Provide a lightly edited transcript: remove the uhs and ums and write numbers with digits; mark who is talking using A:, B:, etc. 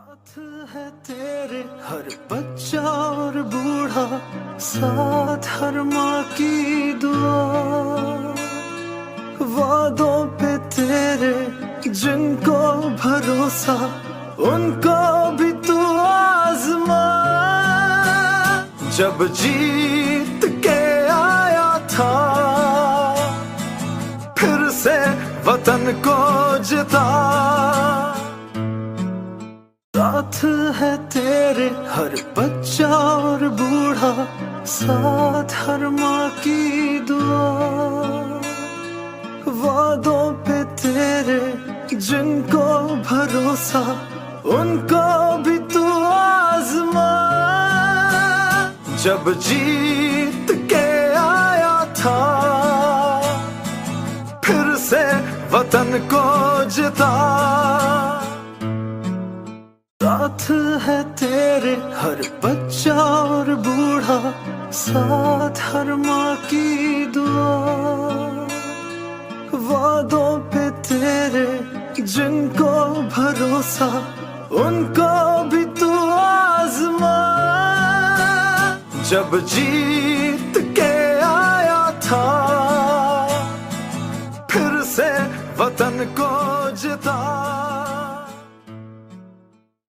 A: साथ है तेरे हर बच्चा और बूढ़ा, साथ हर माँ की दुआ, वादों पे तेरे जिनको भरोसा, उनको भी तू आजमा। जब जीत के आया था फिर से वतन को जिता, साथ है तेरे हर बच्चा और बूढ़ा, साथ हर माँ की दुआ, वादों पे तेरे जिनको भरोसा, उनको भी तू आजमा। जब जीत के आया था फिर से वतन को जिता, साथ है तेरे हर बच्चा और बूढ़ा, साथ हर माँ की दुआ, वादों पे तेरे जिनको भरोसा, उनको भी तू आजमा। जब जीत के आया था फिर से वतन को जिता।